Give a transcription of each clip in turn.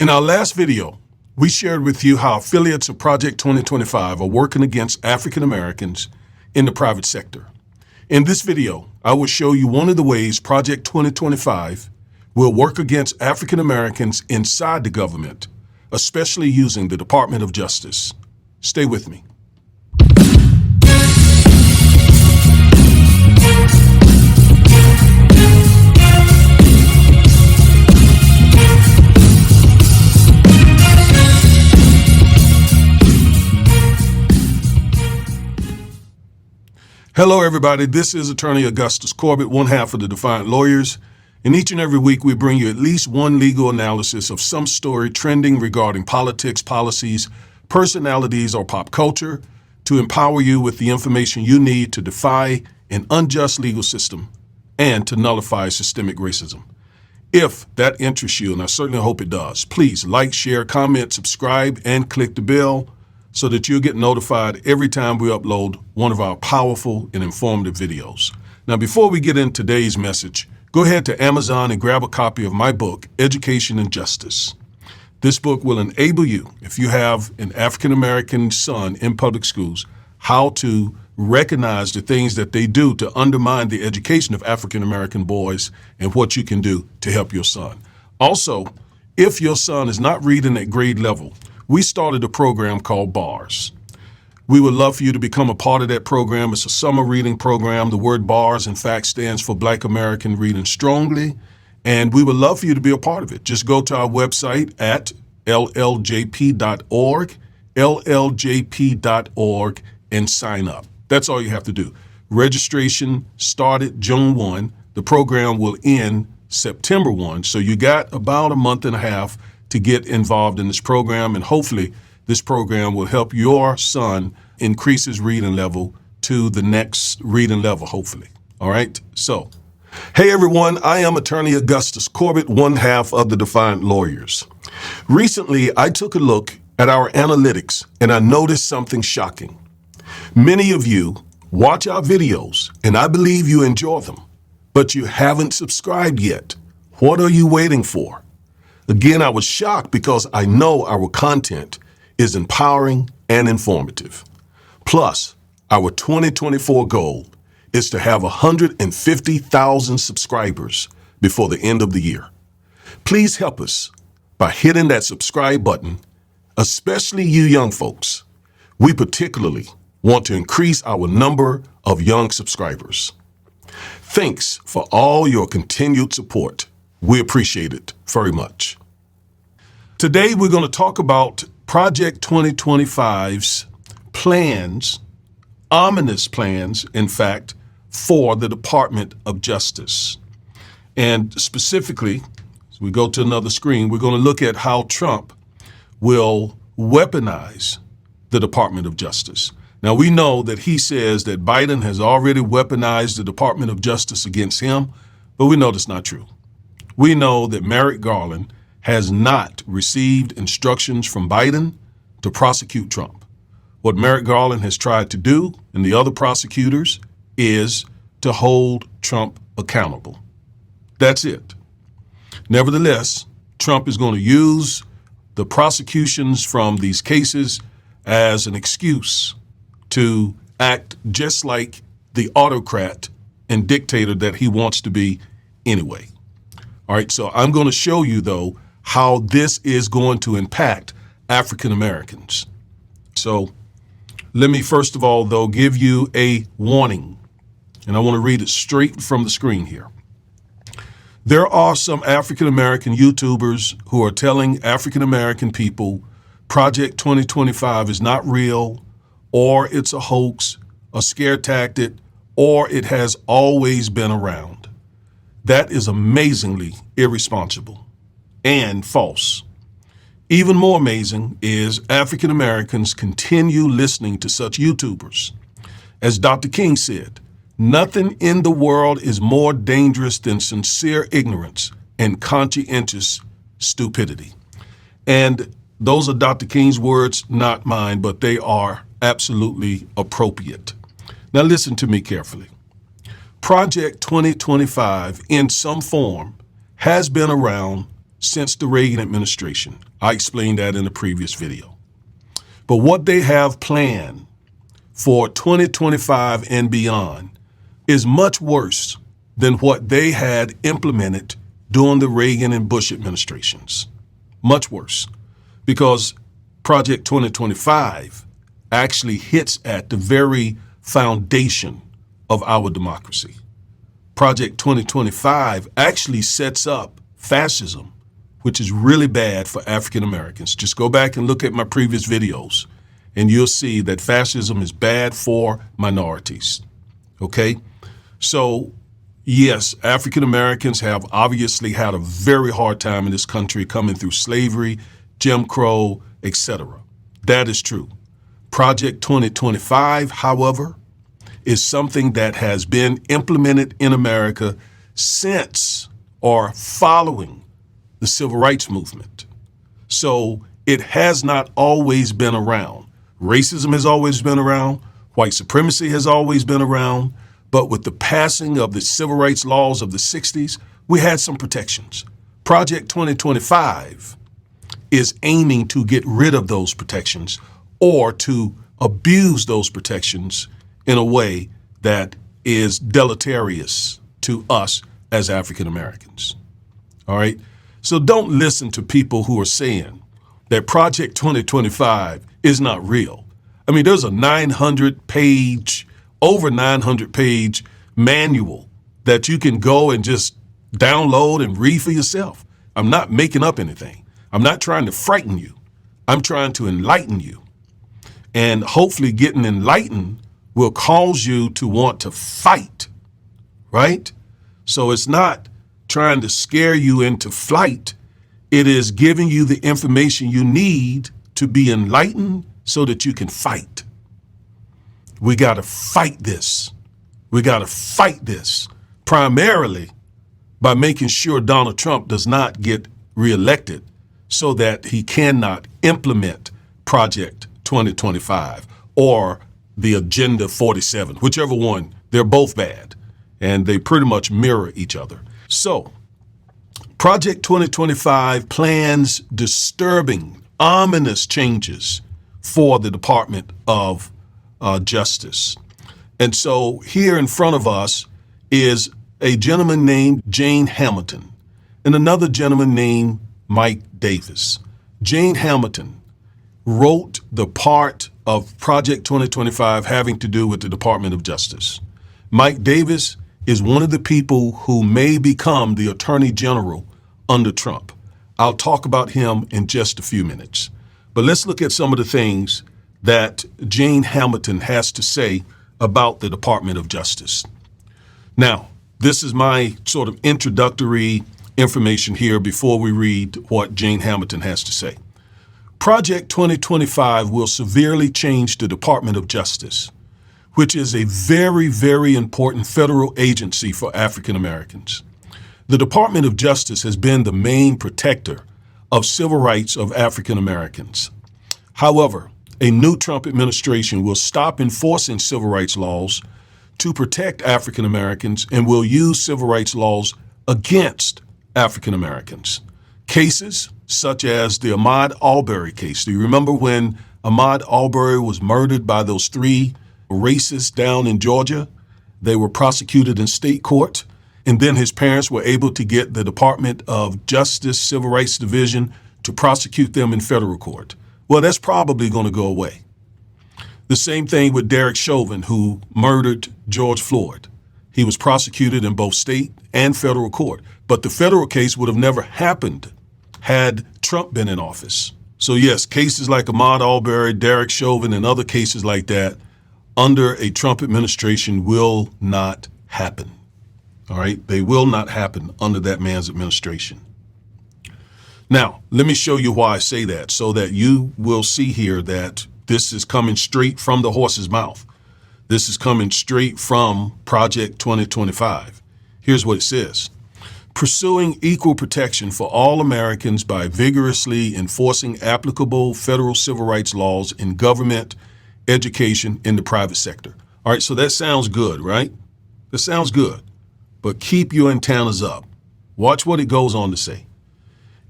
In our last video, we shared with you how affiliates of Project 2025 are working against African Americans in the private sector. In this video, I will show you one of the ways Project 2025 will work against African Americans inside the government, especially using the Department of Justice. Stay with me. Hello, everybody. This is Attorney Augustus Corbett, one half of the Defiant Lawyers. And each and every week, we bring you at least one legal analysis of some story trending regarding politics, policies, personalities, or pop culture to empower you with the information you need to defy an unjust legal system and to nullify systemic racism. If that interests you, and I certainly hope it does, please like, share, comment, subscribe, and click the bell so that you'll get notified every time we upload one of our powerful and informative videos. Now, before we get into today's message, go ahead to Amazon and grab a copy of my book, Education and Justice. This book will enable you, if you have an African-American son in public schools, how to recognize the things that they do to undermine the education of African-American boys and what you can do to help your son. Also, if your son is not reading at grade level, we started a program called BARS. We would love for you to become a part of that program. It's a summer reading program. The word BARS, in fact, stands for Black American Reading Strongly, and we would love for you to be a part of it. Just go to our website at lljp.org, lljp.org, and sign up. That's all you have to do. Registration started June 1. The program will end September 1, so you got about a month and a half to get involved in this program, and hopefully this program will help your son increase his reading level to the next reading level, hopefully. All right? So, hey everyone, I am Attorney Augustus Corbett, one half of the Defiant Lawyers. Recently, I took a look at our analytics and I noticed something shocking. Many of you watch our videos and I believe you enjoy them, but you haven't subscribed yet. What are you waiting for? Again, I was shocked because I know our content is empowering and informative. Plus, our 2024 goal is to have 150,000 subscribers before the end of the year. Please help us by hitting that subscribe button, especially you young folks. We particularly want to increase our number of young subscribers. Thanks for all your continued support. We appreciate it very much. Today, we're going to talk about Project 2025's plans, ominous plans, in fact, for the Department of Justice. And specifically, as we go to another screen, we're going to look at how Trump will weaponize the Department of Justice. Now, we know that he says that Biden has already weaponized the Department of Justice against him, but we know that's not true. We know that Merrick Garland has not received instructions from Biden to prosecute Trump. What Merrick Garland has tried to do, and the other prosecutors, is to hold Trump accountable. That's it. Nevertheless, Trump is going to use the prosecutions from these cases as an excuse to act just like the autocrat and dictator that he wants to be anyway. All right, so I'm going to show you, though, how this is going to impact African Americans. So let me first of all, though, give you a warning, and I want to read it straight from the screen here. There are some African American YouTubers who are telling African American people Project 2025 is not real, or it's a hoax, a scare tactic, or it has always been around. That is amazingly irresponsible and false. Even more amazing is African Americans continue listening to such YouTubers. As Dr. King said, nothing in the world is more dangerous than sincere ignorance and conscientious stupidity. And those are Dr. King's words, not mine, but they are absolutely appropriate. Now listen to me carefully. Project 2025 in some form has been around since the Reagan administration. I explained that in a previous video. But what they have planned for 2025 and beyond is much worse than what they had implemented during the Reagan and Bush administrations. Much worse, because Project 2025 actually hits at the very foundation of our democracy. Project 2025 actually sets up fascism, which is really bad for African Americans. Just go back and look at my previous videos, and you'll see that fascism is bad for minorities. Okay? So, yes, African Americans have obviously had a very hard time in this country coming through slavery, Jim Crow, etc. That is true. Project 2025, however, is something that has been implemented in America since or following the Civil Rights Movement. So it has not always been around. Racism has always been around. White supremacy has always been around. But with the passing of the civil rights laws of the 60s, we had some protections. Project 2025 is aiming to get rid of those protections or to abuse those protections in a way that is deleterious to us as African Americans. All right? So don't listen to people who are saying that Project 2025 is not real. I mean, there's a over 900 page manual that you can go and just download and read for yourself. I'm not making up anything. I'm not trying to frighten you. I'm trying to enlighten you. And hopefully getting enlightened will cause you to want to fight, right? So it's not trying to scare you into flight. It is giving you the information you need to be enlightened so that you can fight. We got to fight this. We got to fight this primarily by making sure Donald Trump does not get reelected so that he cannot implement Project 2025 or the Agenda 47, whichever one. They're both bad, and they pretty much mirror each other. So, Project 2025 plans disturbing, ominous changes for the Department of Justice. And so here in front of us is a gentleman named Jane Hamilton and another gentleman named Mike Davis. Jane Hamilton wrote the part of Project 2025 having to do with the Department of Justice. Mike Davis is one of the people who may become the Attorney General under Trump. I'll talk about him in just a few minutes. But let's look at some of the things that Jane Hamilton has to say about the Department of Justice. Now, this is my sort of introductory information here before we read what Jane Hamilton has to say. Project 2025 will severely change the Department of Justice, which is a very, very important federal agency for African Americans. The Department of Justice has been the main protector of civil rights of African Americans. However, a new Trump administration will stop enforcing civil rights laws to protect African Americans and will use civil rights laws against African Americans. Cases such as the Ahmaud Arbery case. Do you remember when Ahmaud Arbery was murdered by those three racists down in Georgia? They were prosecuted in state court, and then his parents were able to get the Department of Justice Civil Rights Division to prosecute them in federal court. Well, that's probably going to go away. The same thing with Derek Chauvin, who murdered George Floyd. He was prosecuted in both state and federal court, but the federal case would have never happened had Trump been in office. So yes, cases like Ahmaud Arbery, Derek Chauvin, and other cases like that under a Trump administration will not happen. All right? They will not happen under that man's administration. Now, let me show you why I say that so that you will see here that this is coming straight from the horse's mouth. This is coming straight from Project 2025. Here's what it says. Pursuing equal protection for all Americans by vigorously enforcing applicable federal civil rights laws in government, education, and the private sector. All right, so that sounds good, right? That sounds good. But keep your antennas up. Watch what it goes on to say.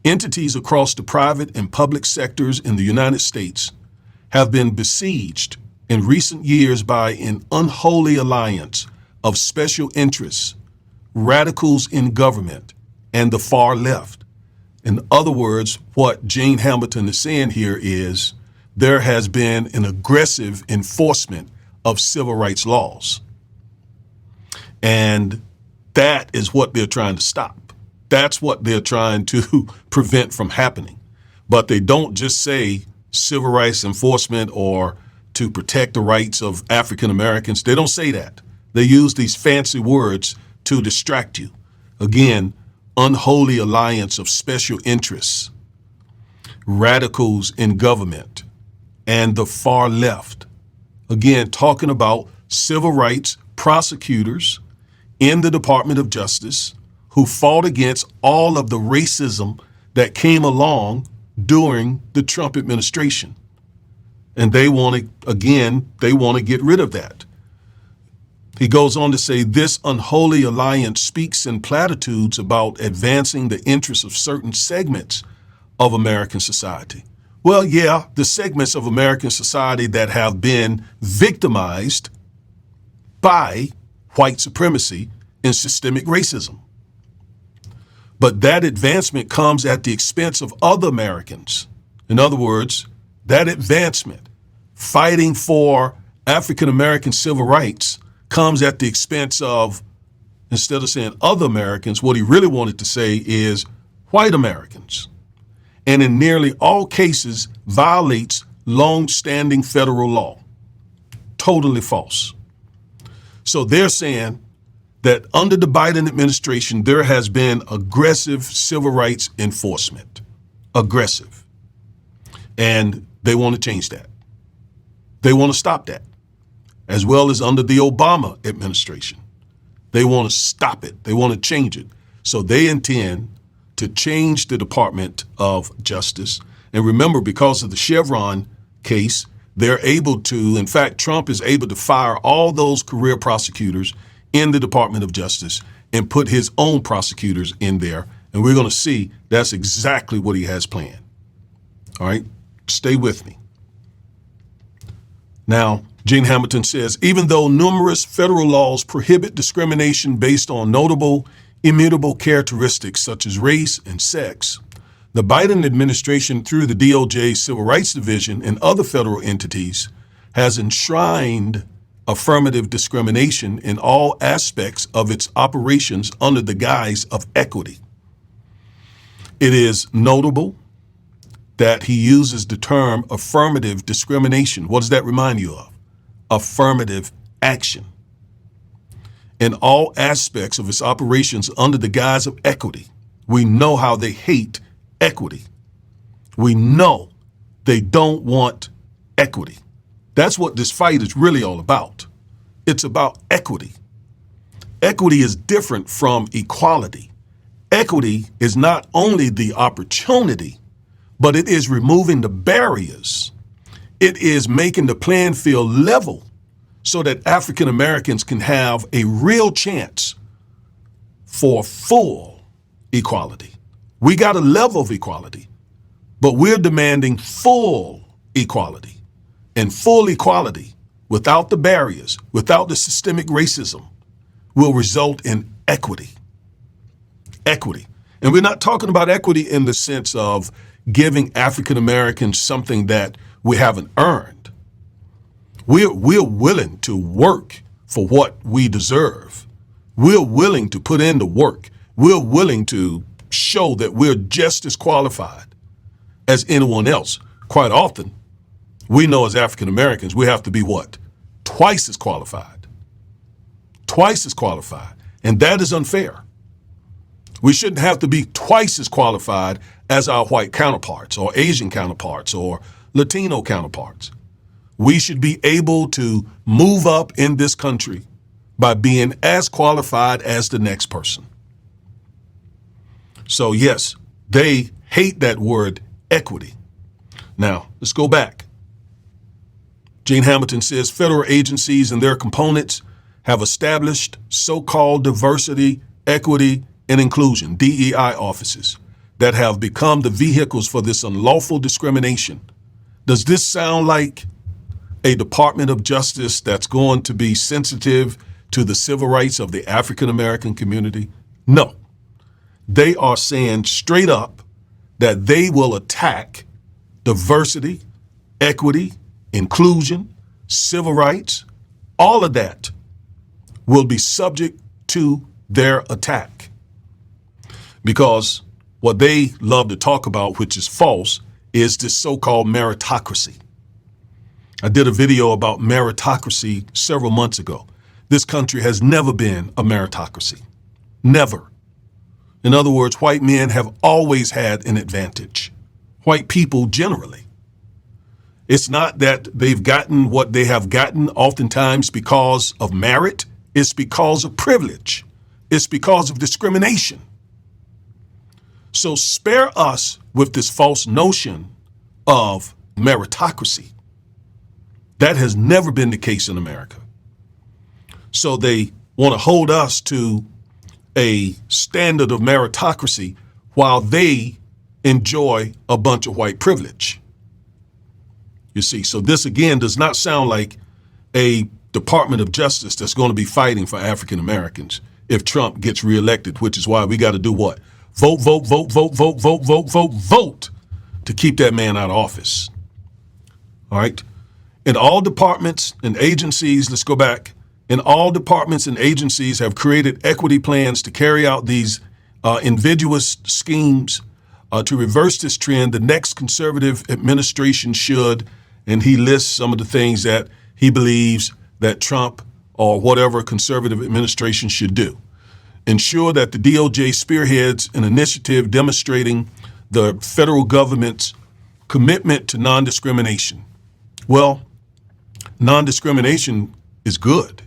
Entities across the private and public sectors in the United States have been besieged in recent years by an unholy alliance of special interests, radicals in government, and the far left. In other words, what Jane Hamilton is saying here is there has been an aggressive enforcement of civil rights laws. And that is what they're trying to stop. That's what they're trying to prevent from happening. But they don't just say civil rights enforcement or to protect the rights of African Americans. They don't say that. They use these fancy words to distract you. Again, unholy alliance of special interests, radicals in government, and the far left. Again, talking about civil rights prosecutors in the Department of Justice who fought against all of the racism that came along during the Trump administration. And they want to get rid of that. He goes on to say, this unholy alliance speaks in platitudes about advancing the interests of certain segments of American society. Well, yeah, the segments of American society that have been victimized by white supremacy and systemic racism. But that advancement comes at the expense of other Americans. In other words, that advancement, fighting for African American civil rights, comes at the expense of, instead of saying other Americans, what he really wanted to say is white Americans. And in nearly all cases, violates long-standing federal law. Totally false. So they're saying that under the Biden administration, there has been aggressive civil rights enforcement. Aggressive. And they want to change that. They want to stop that. As well as under the Obama administration. They want to stop it. They want to change it. So they intend to change the Department of Justice. And remember, because of the Chevron case, they're able to, in fact, Trump is able to fire all those career prosecutors in the Department of Justice and put his own prosecutors in there. And we're going to see that's exactly what he has planned. All right, stay with me. Now, Jane Hamilton says, even though numerous federal laws prohibit discrimination based on notable, immutable characteristics such as race and sex, the Biden administration, through the DOJ Civil Rights Division and other federal entities, has enshrined affirmative discrimination in all aspects of its operations under the guise of equity. It is notable that he uses the term affirmative discrimination. What does that remind you of? Affirmative action. In all aspects of its operations under the guise of equity. We know how they hate equity. We know they don't want equity. That's what this fight is really all about. It's about equity. Equity is different from equality. Equity is not only the opportunity, but it is removing the barriers. It is making the playing field level so that African Americans can have a real chance for full equality. We got a level of equality, but we're demanding full equality. And full equality, without the barriers, without the systemic racism, will result in equity. Equity. And we're not talking about equity in the sense of giving African Americans something that we haven't earned. We're willing to work for what we deserve. We're willing to put in the work. We're willing to show that we're just as qualified as anyone else. Quite often, we know as African Americans, we have to be what? Twice as qualified. Twice as qualified. And that is unfair. We shouldn't have to be twice as qualified as our white counterparts or Asian counterparts or Latino counterparts. We should be able to move up in this country by being as qualified as the next person. So yes, they hate that word equity. Now, let's go back. Jane Hamilton says federal agencies and their components have established so-called diversity, equity, and inclusion, DEI offices, that have become the vehicles for this unlawful discrimination. Does this sound like a Department of Justice that's going to be sensitive to the civil rights of the African American community? No. They are saying straight up that they will attack diversity, equity, inclusion, civil rights. All of that will be subject to their attack. Because what they love to talk about, which is false, is this so-called meritocracy. I did a video about meritocracy several months ago. This country has never been a meritocracy. Never. In other words, white men have always had an advantage. White people generally. It's not that they've gotten what they have gotten oftentimes because of merit. It's because of privilege. It's because of discrimination. So spare us with this false notion of meritocracy. That has never been the case in America. So they want to hold us to a standard of meritocracy while they enjoy a bunch of white privilege. You see, so this again does not sound like a Department of Justice that's going to be fighting for African Americans if Trump gets reelected, which is why we got to do what? Vote, vote, vote, vote, vote, vote, vote, vote, vote to keep that man out of office. All right. In all departments and agencies, let's go back. In all departments and agencies have created equity plans to carry out these invidious schemes to reverse this trend. The next conservative administration should, and he lists some of the things that he believes that Trump or whatever conservative administration should do. Ensure that the DOJ spearheads an initiative demonstrating the federal government's commitment to non-discrimination. Well, non-discrimination is good.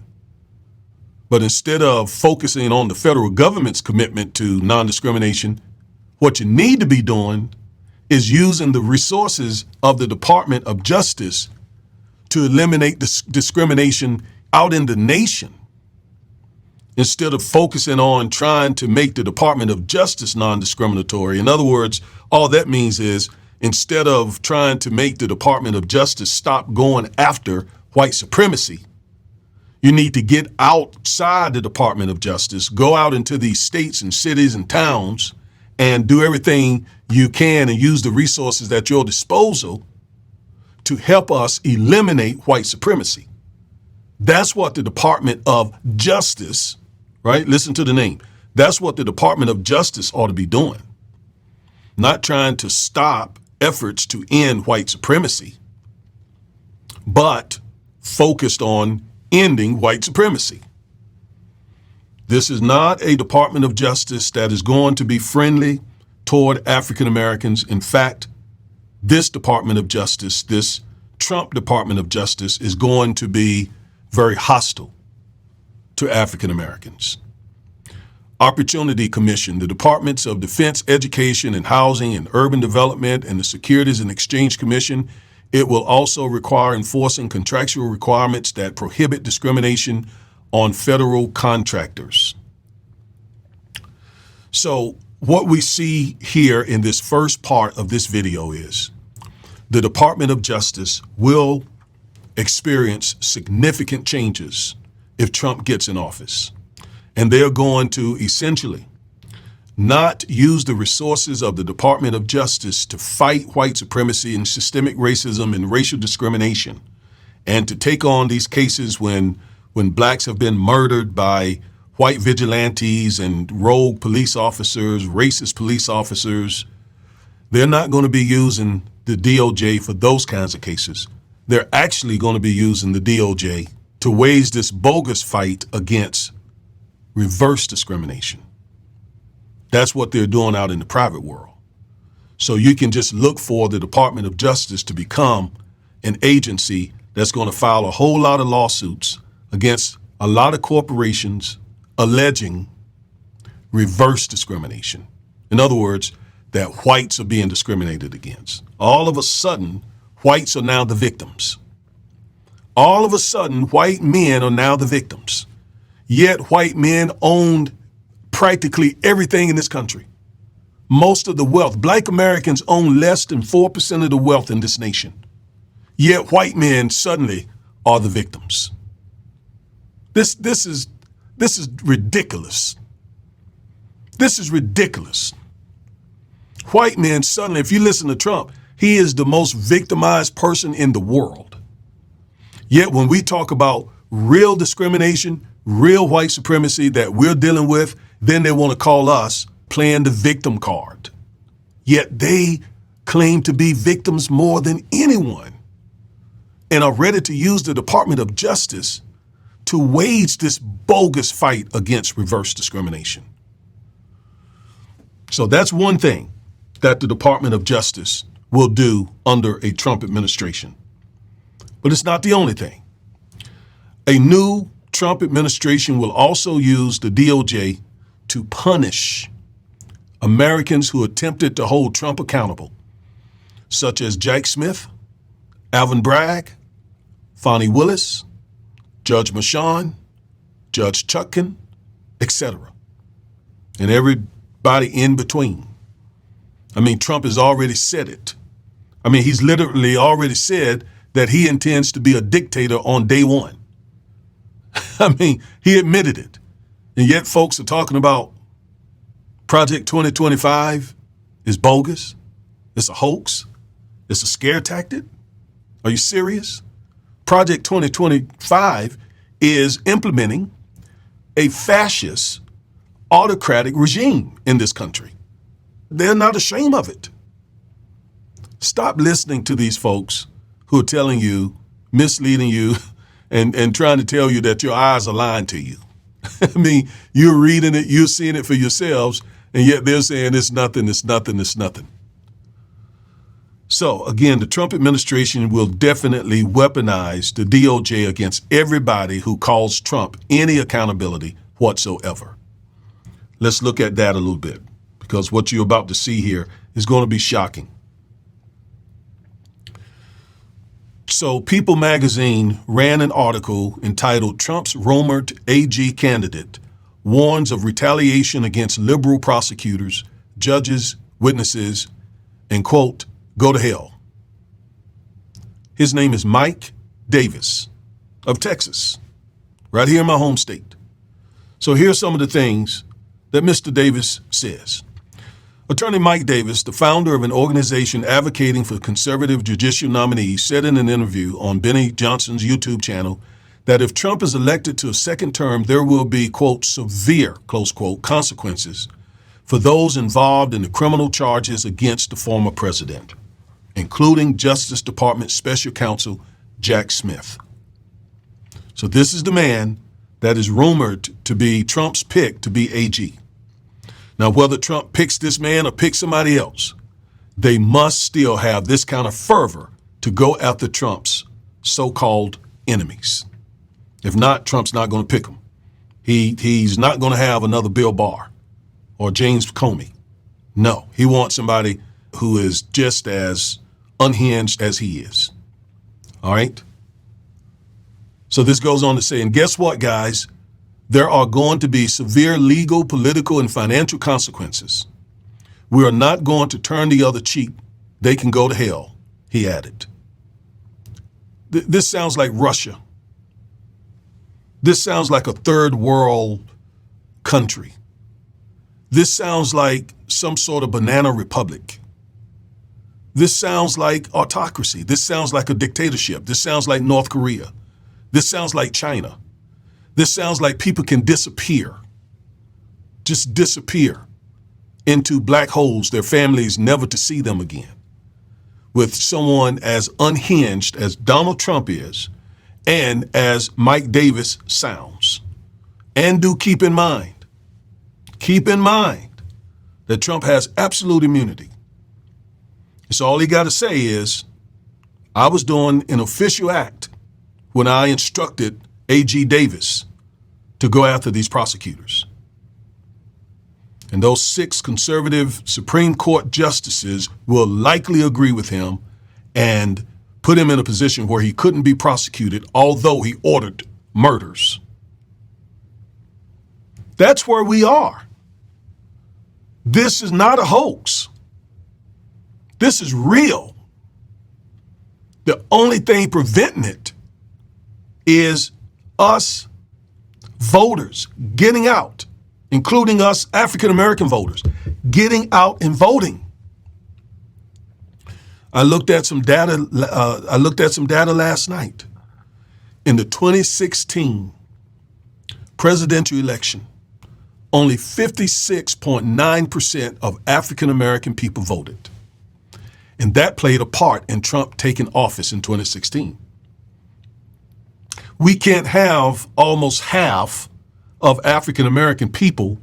But instead of focusing on the federal government's commitment to non-discrimination, what you need to be doing is using the resources of the Department of Justice to eliminate discrimination out in the nation, instead of focusing on trying to make the Department of Justice non-discriminatory. In other words, all that means is instead of trying to make the Department of Justice stop going after white supremacy, you need to get outside the Department of Justice, go out into these states and cities and towns and do everything you can and use the resources at your disposal to help us eliminate white supremacy. That's what the Department of Justice, right? Listen to the name. That's what the Department of Justice ought to be doing. Not trying to stop efforts to end white supremacy, but focused on ending white supremacy. This is not a Department of Justice that is going to be friendly toward African Americans. In fact, this Department of Justice, this Trump Department of Justice, is going to be very hostile to African Americans. Opportunity Commission, the Departments of Defense, Education, and Housing and Urban Development, and the Securities and Exchange Commission. It will also require enforcing contractual requirements that prohibit discrimination on federal contractors. So what we see here in this first part of this video is the Department of Justice will experience significant changes if Trump gets in office. And they're going to essentially not use the resources of the Department of Justice to fight white supremacy and systemic racism and racial discrimination, and to take on these cases when blacks have been murdered by white vigilantes and rogue police officers, racist police officers. They're not going to be using the DOJ for those kinds of cases. They're actually going to be using the DOJ to wage this bogus fight against reverse discrimination. That's what they're doing out in the private world. So you can just look for the Department of Justice to become an agency that's going to file a whole lot of lawsuits against a lot of corporations alleging reverse discrimination. In other words, that whites are being discriminated against. All of a sudden, whites are now the victims. All of a sudden, white men are now the victims. Yet white men owned practically everything in this country. most of the wealth. Black Americans own less than 4% of the wealth in this nation. Yet white men suddenly are the victims. This is ridiculous. This is ridiculous. White men suddenly, if you listen to Trump, he is the most victimized person in the world. Yet when we talk about real discrimination, real white supremacy that we're dealing with, then they want to call us playing the victim card. Yet they claim to be victims more than anyone and are ready to use the Department of Justice to wage this bogus fight against reverse discrimination. So that's one thing that the Department of Justice will do under a Trump administration. But it's not the only thing. A new Trump administration will also use the DOJ to punish Americans who attempted to hold Trump accountable, such as Jack Smith, Alvin Bragg, Fonnie Willis, Judge Merchan, Judge Chutkan, etc., and everybody in between. I mean, Trump has already said it. I mean, he's literally already said that he intends to be a dictator on day one. I mean, he admitted it. And yet folks are talking about Project 2025 is bogus. It's a hoax. It's a scare tactic. Are you serious? Project 2025 is implementing a fascist, autocratic regime in this country. They're not ashamed of it. Stop listening to these folks who are telling you, misleading you, and trying to tell you that your eyes are lying to you. I mean, you're reading it, you're seeing it for yourselves, and yet they're saying it's nothing, it's nothing, it's nothing. So again, the Trump administration will definitely weaponize the DOJ against everybody who calls Trump any accountability whatsoever. Let's look at that a little bit, because what you're about to see here is going to be shocking. So People magazine ran an article entitled "Trump's Rumored AG Candidate Warns of Retaliation Against Liberal Prosecutors, Judges, Witnesses, and quote, go to hell." His name is Mike Davis of Texas, right here in my home state. So here's some of the things that Mr. Davis says. Attorney Mike Davis, the founder of an organization advocating for conservative judicial nominees, said in an interview on Benny Johnson's YouTube channel that if Trump is elected to a second term, there will be, quote, severe, close quote, consequences for those involved in the criminal charges against the former president, including Justice Department Special Counsel Jack Smith. So this is the man that is rumored to be Trump's pick to be AG. Now, whether Trump picks this man or picks somebody else, they must still have this kind of fervor to go after Trump's so-called enemies. If not, Trump's not going to pick him. He's not going to have another Bill Barr or James Comey. No, he wants somebody who is just as unhinged as he is. All right? So this goes on to say, and guess what, guys? There are going to be severe legal, political, and financial consequences. We are not going to turn the other cheek. They can go to hell, he added. This sounds like Russia. This sounds like a third world country. This sounds like some sort of banana republic. This sounds like autocracy. This sounds like a dictatorship. This sounds like North Korea. This sounds like China. This sounds like people can disappear, just disappear into black holes, their families never to see them again, with someone as unhinged as Donald Trump is and as Mike Davis sounds. And do keep in mind that Trump has absolute immunity. So all he got to say is, I was doing an official act when I instructed A.G. Davis to go after these prosecutors. And those 6 conservative Supreme Court justices will likely agree with him and put him in a position where he couldn't be prosecuted, although he ordered murders. That's where we are. This is not a hoax. This is real. The only thing preventing it is us voters getting out, including us African-American voters, getting out and voting. I looked at some data last night. In the 2016 presidential election, only 56.9% of African-American people voted. And that played a part in Trump taking office in 2016. We can't have almost half of African-American people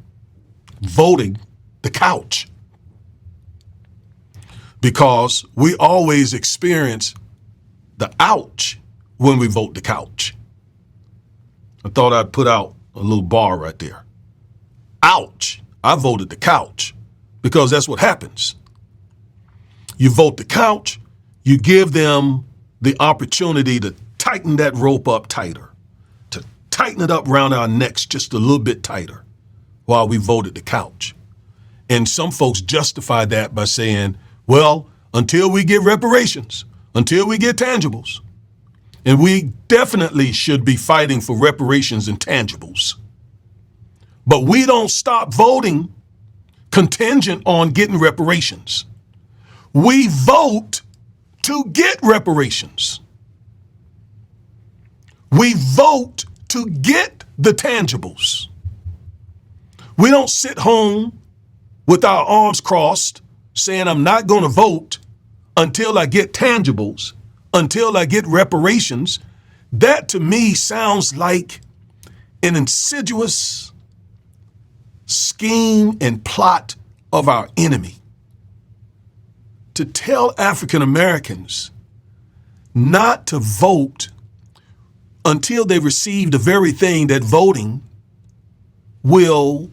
voting the couch, because we always experience the ouch when we vote the couch. I thought I'd put out a little bar right there. Ouch, I voted the couch, because that's what happens. You vote the couch, you give them the opportunity to tighten that rope up tighter, to tighten it up around our necks just a little bit tighter while we voted the couch. And some folks justify that by saying, well, until we get reparations, until we get tangibles. And we definitely should be fighting for reparations and tangibles. But we don't stop voting contingent on getting reparations. We vote to get reparations. We vote to get the tangibles. We don't sit home with our arms crossed saying, I'm not going to vote until I get tangibles, until I get reparations. That to me sounds like an insidious scheme and plot of our enemy to tell African Americans not to vote until they receive the very thing that voting will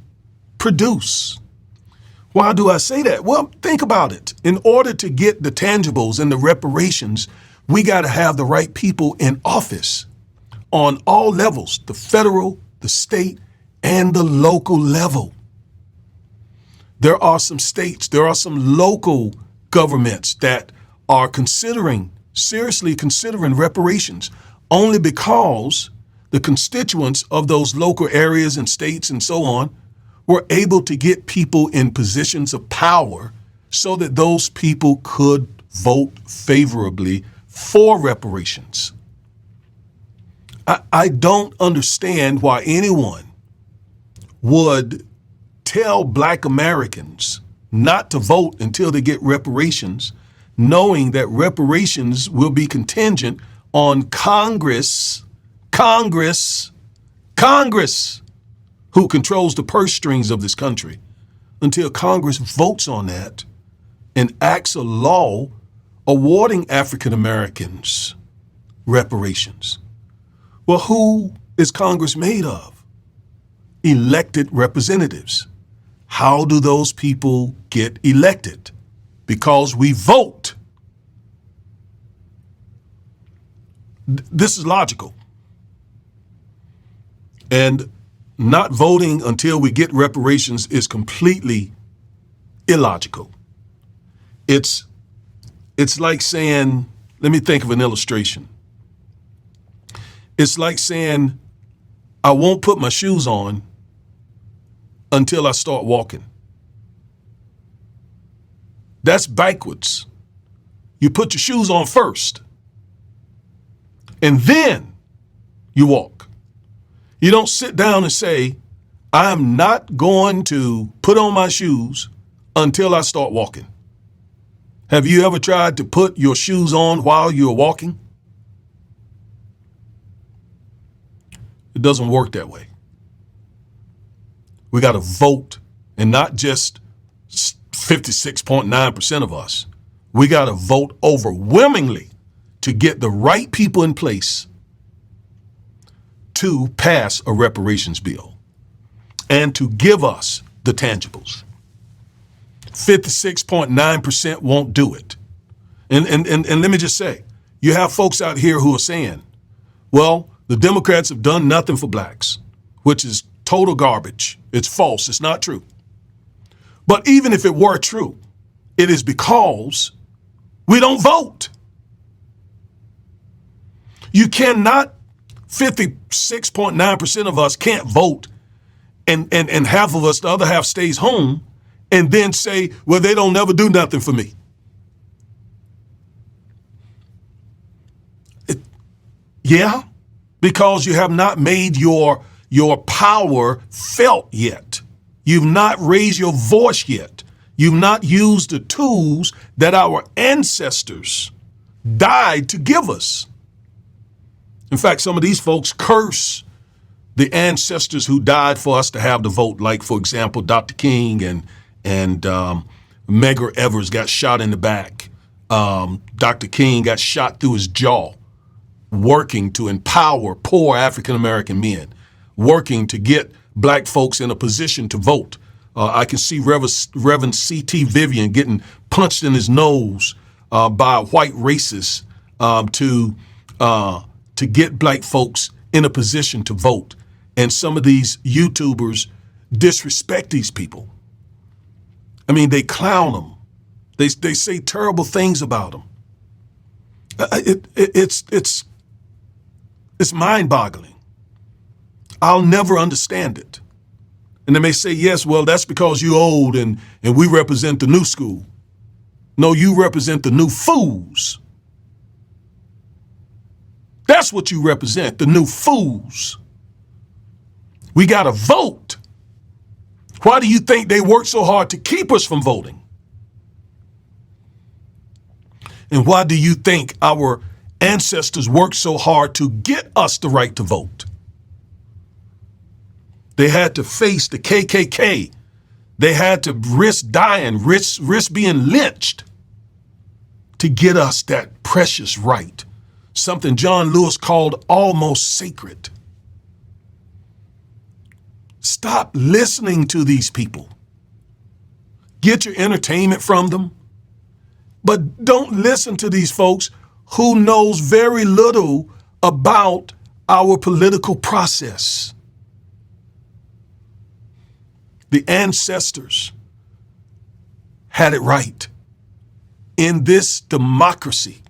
produce. Why do I say that? Well, think about it. In order to get the tangibles and the reparations, we got to have the right people in office on all levels, the federal, the state, and the local level. There are some states, there are some local governments that are seriously considering reparations, only because the constituents of those local areas and states and so on were able to get people in positions of power so that those people could vote favorably for reparations. I don't understand why anyone would tell Black Americans not to vote until they get reparations, knowing that reparations will be contingent on Congress, who controls the purse strings of this country, until Congress votes on that and acts a law awarding African Americans reparations. Well, who is Congress made of? Elected representatives. How do those people get elected? Because we vote. This is logical. And not voting until we get reparations is completely illogical. It's like saying, let me think of an illustration. It's like saying, I won't put my shoes on until I start walking. That's backwards. You put your shoes on first, and then you walk. You don't sit down and say, I'm not going to put on my shoes until I start walking. Have you ever tried to put your shoes on while you're walking? It doesn't work that way. We got to vote, and not just 56.9% of us. We got to vote overwhelmingly to get the right people in place to pass a reparations bill and to give us the tangibles. 56.9% won't do it. And let me just say, you have folks out here who are saying, well, the Democrats have done nothing for blacks, which is total garbage. It's false. It's not true. But even if it were true, it is because we don't vote. You cannot, 56.9% of us can't vote, and half of us, the other half stays home, and then say, well, they don't never do nothing for me. Yeah, because you have not made your power felt yet. You've not raised your voice yet. You've not used the tools that our ancestors died to give us. In fact, some of these folks curse the ancestors who died for us to have the vote. Like, for example, Dr. King and Medgar Evers got shot in the back. Dr. King got shot through his jaw, working to empower poor African-American men, working to get black folks in a position to vote. I can see Reverend C.T. Vivian getting punched in his nose by a white racist to get black folks in a position to vote. And some of these YouTubers disrespect these people. I mean, they clown them. They say terrible things about them. It's mind-boggling. I'll never understand it. And they may say, yes, well, that's because you're old and we represent the new school. No, you represent the new fools. That's what you represent, the new fools. We got to vote. Why do you think they work so hard to keep us from voting? And why do you think our ancestors worked so hard to get us the right to vote? They had to face the KKK. They had to risk dying, risk being lynched to get us that precious right. Something John Lewis called almost sacred. Stop listening to these people. Get your entertainment from them, but don't listen to these folks who knows very little about our political process. The ancestors had it right. In this democracy,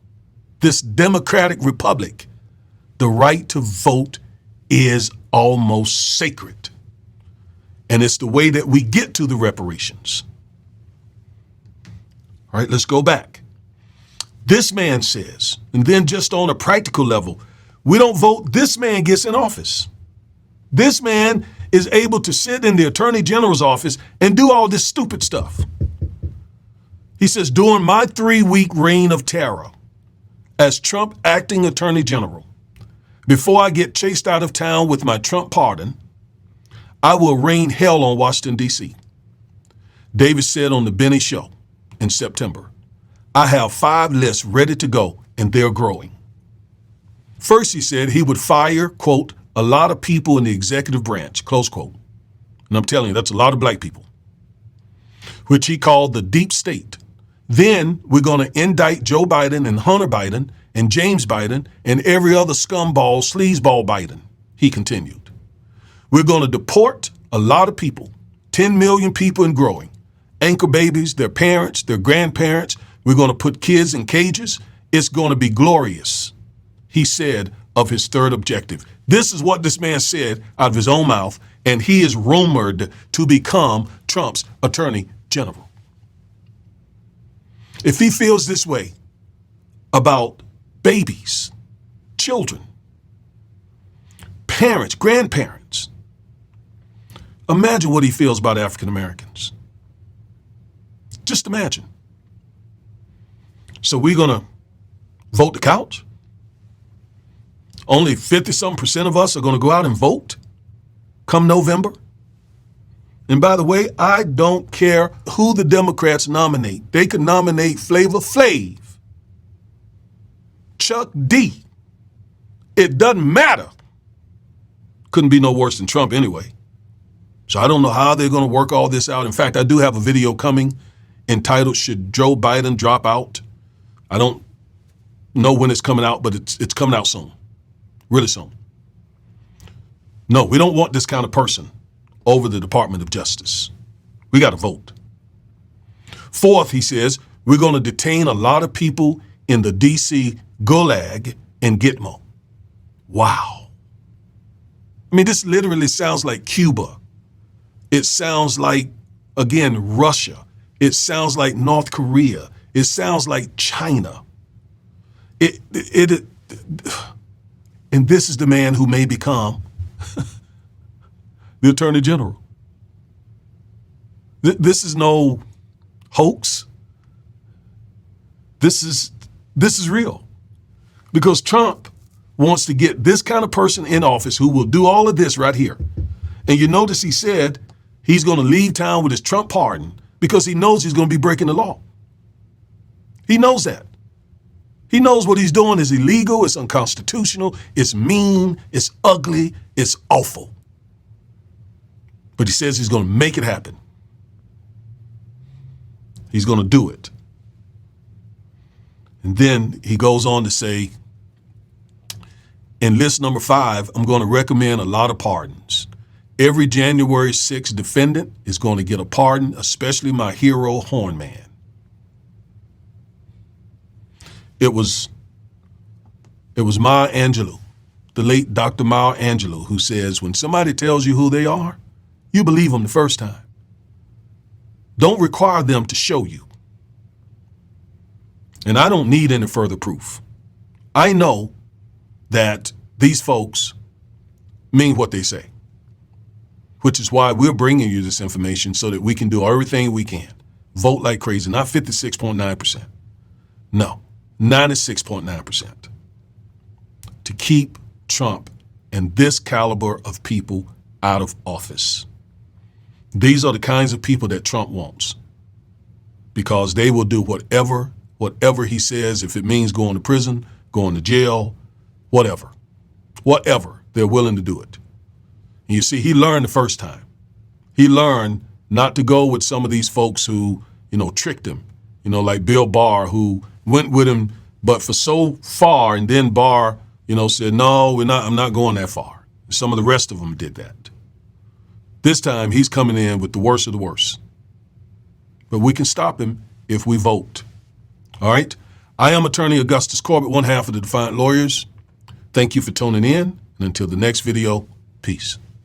this democratic republic, the right to vote is almost sacred. And it's the way that we get to the reparations. All right, let's go back. This man says, and then just on a practical level, we don't vote, this man gets in office. This man is able to sit in the Attorney General's office and do all this stupid stuff. He says, during my 3-week reign of terror as Trump acting Attorney General, before I get chased out of town with my Trump pardon, I will rain hell on Washington, D.C. Davis said on the Benny Show in September, I have 5 lists ready to go and they're growing. First, he said he would fire, quote, a lot of people in the executive branch, close quote. And I'm telling you, that's a lot of black people, which he called the deep state. Then we're going to indict Joe Biden and Hunter Biden and James Biden and every other scumball, sleazeball Biden, he continued. We're going to deport a lot of people, 10 million people and growing, anchor babies, their parents, their grandparents. We're going to put kids in cages. It's going to be glorious, he said of his third objective. This is what this man said out of his own mouth, and he is rumored to become Trump's Attorney General. If he feels this way about babies, children, parents, grandparents, imagine what he feels about African Americans. Just imagine. So we're going to vote the couch? Only 50-something% of us are going to go out and vote come November? And by the way, I don't care who the Democrats nominate. They could nominate Flavor Flav, Chuck D. It doesn't matter. Couldn't be no worse than Trump anyway. So I don't know how they're going to work all this out. In fact, I do have a video coming entitled, Should Joe Biden Drop Out? I don't know when it's coming out, but it's coming out soon. Really soon. No, we don't want this kind of person over the Department of Justice. We got to vote. Fourth, he says, we're going to detain a lot of people in the D.C. Gulag and Gitmo. Wow. I mean, this literally sounds like Cuba. It sounds like, again, Russia. It sounds like North Korea. It sounds like China. And this is the man who may become the Attorney General. This is no hoax. This is real. Because Trump wants to get this kind of person in office who will do all of this right here. And you notice he said he's going to leave town with his Trump pardon because he knows he's going to be breaking the law. He knows that. He knows what he's doing is illegal, it's unconstitutional, it's mean, it's ugly, it's awful. But he says he's going to make it happen. He's going to do it. And then he goes on to say, in list number 5, I'm going to recommend a lot of pardons. Every January 6th defendant is going to get a pardon, especially my hero, Hornman. It was Maya Angelou, the late Dr. Maya Angelou, who says, when somebody tells you who they are, you believe them the first time. Don't require them to show you. And I don't need any further proof. I know that these folks mean what they say, which is why we're bringing you this information so that we can do everything we can. Vote like crazy, not 56.9%. No, 96.9%. To keep Trump and this caliber of people out of office. These are the kinds of people that Trump wants, because they will do whatever he says. If it means going to prison, going to jail, whatever, they're willing to do it. And you see, he learned the first time. He learned not to go with some of these folks who, tricked him, like Bill Barr, who went with him, but for so far, and then Barr, said, no, I'm not going that far. Some of the rest of them did that. This time, he's coming in with the worst of the worst. But we can stop him if we vote. All right? I am Attorney Augustus Corbett, one half of the Defiant Lawyers. Thank you for tuning in, and until the next video, peace.